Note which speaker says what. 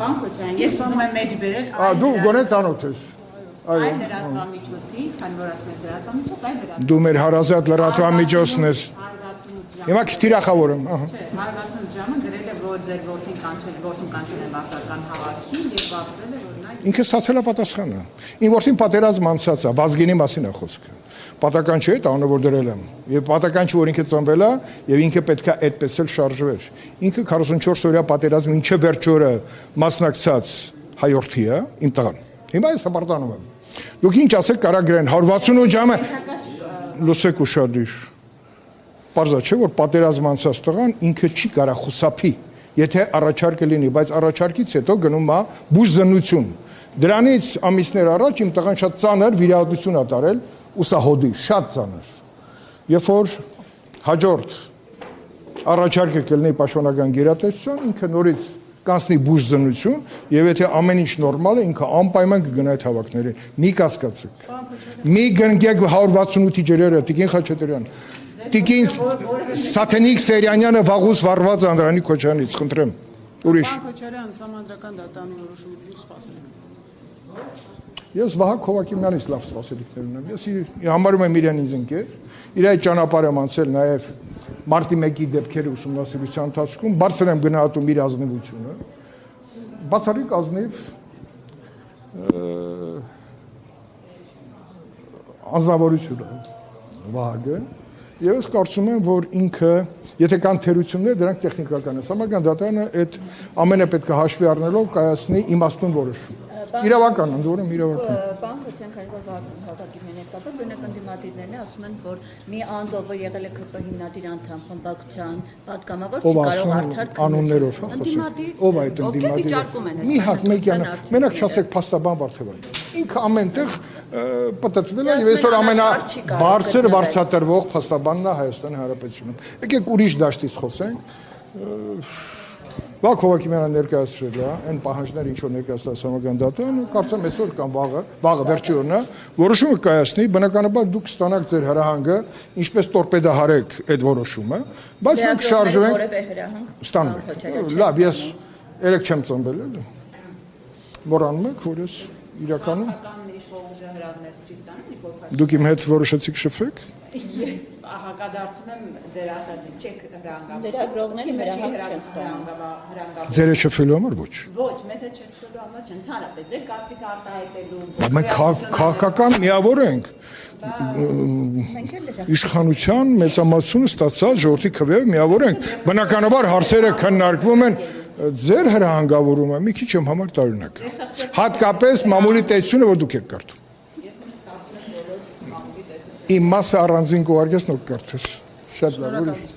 Speaker 1: Պարոն Քոչարյան, ես ուզում եմ մեջ բերել
Speaker 2: Դու գոնե ծանոթ ես։
Speaker 1: Այլ լրատվամիջոցի, քանի որ ասում եք լրատվամիջոց, այլ լրատվամիջոց։
Speaker 2: Դու մեր հարազատ լրատվամիջոցն ես։ Հիմա թիրախավորեմ, ահա։
Speaker 1: Չէ, 168 ժամը գրել է, որ ձեր որդին կանչել են վարչական հավաքին եւ բացվել է, որ նա
Speaker 2: Ինքը ստացել է պատասխանը։ Իմ որդին պատերազմ անցած է, Վազգենի մասին է խոսքը։ Պատական չէ, տանը որ դրել եմ։ Եվ պատական չէ, որ ինքը ծնվել է, եւ ինքը պետքա այդպես էլ շարժվեր։ Ինքը 44 օրյա պատերազմ ինչը վերջորը մասնակցած հայորդի է, իմ տղան։ Հիմա ես հպարտանում եմ։ Դուք ինչ ասեք կարա գրեն 168 ժամը լուսեք ուշադիր։ Պարզա չէ, որ պատերազմ անցած տղան ինքը չի կարա խուսափի, եթե առաջարկը լինի, բայց առաջարկից հետո գնում է բուժզնություն։ Դրանից ամիսներ առաջ իմ տղան շատ ծանր վիրահատություն ա տարել ուսահոդի, շատ ծանր։ Երբ որ հաջորդ առաջարկը կլինի պաշտպանական գերատեսչության, ինքը նորից կանցնի բուժզնություն, եւ եթե ամեն ինչ նորմալ է, ինքը անպայման կգնա այդ հավաքներին։ Մի կասկածեք։ Մի գնգեք 168-ի ջրերը, Տիկին Խաչատրյան։ Տիկին Սաթենիկ Սերյանյանը վաղուց վառված Անդրանիկ Քոչարյանից, խնդրեմ։ Ուրիշ։
Speaker 3: Պարոն Քոչարյան, Սահմանադրական դատարանի որոշումից ինչ սպասել եք։
Speaker 2: Ես Վահագ Հովակիմյանից լավ սպասելիքներ ունեմ։ Ես համարում եմ իրեն ինձ ընկեր, իր այդ ճանապարհը եմ անցել նաև մարտի 1-ի դեպքերը ուսումնասիրության ընթացքում, բարձր եմ գնահատում իր ազնվությունը, բացառիկ ազնիվ անձնավորություն Վահագը, եւ ես կարծում եմ, որ ինքը, եթե կան թերություններ, դրանք տեխնիկական են։ Սահմանադրական դատարանը այդ ամենը պետք է հաշվի առնելով կայացնի իմաստուն որոշում։ Իրավական, ընդորում իրավական։
Speaker 4: Պարոն Քոչարյան, քանի որ Հակակիմյանն է կապված, օրինակ ընդդիմադիրներն ասում են, որ մի անձ, ով եղել է ԿՊ հիմնադիր անդամ, խմբակցության պատգամավոր, չի կարող արդար
Speaker 2: անուններով ով այդ ընդդիմադիրը։ Մի հատ մեկյանը, մենակ չասեք փաստաբան Վարդևան։ Ինքը ամենտեղ պատտվել է եւ այսօր ամենաբարձր վարձատրվող փաստաբանն է Հայաստանի Հանրապետությունում։ Եկեք ուրիշ դաշտից խոսենք։ Վահագ Հովակիմյանը ներկայացրել է այն պահանջները, ինչ որ ներկայացրել Սահմանադրական դատարանը, կարծեմ այսօր կամ վաղը վերջի օրն է, որոշումը կայացնի, բնականաբար դուք կստանաք ձեր հրահանգը, ինչպես տորպեդահարեք այդ որոշումը, բայց մենք շարժվենք, ստանանք։ Լավ, ես երեք չեմ ծնվել էլ։ Մոռանում եք, որ ես իրականում դուք իմ հետ որոշեցիք շփվեք։
Speaker 1: Հակադարձում եմ ձեր ասածին, չեք հրանգավոր։
Speaker 4: Լրագրողները հրահանգ չեն ստանում։
Speaker 2: Ձերը շփվելու համար ոչ։
Speaker 1: Ոչ, մեզ հետ շփվելու համար չէ, ընդհանրապես ձեր կարծիք արտահայտելու։
Speaker 2: Մենք քաղաքական միավոր ենք։ Իշխանության մեծամասնությունը ստացած ժողովրդի քվեով միավոր ենք։ Բնականաբար հարցերը քննարկվում են ձեր հրահանգավորումը մի քիչ եմ համար տարօրինակ։ Հատկապես մամուլի տեսությունը, որ դուք եք կարդում։ Իմ մասը առանձին կուղարկես նոր կարդես։ Շատ լավ, ուրիշ։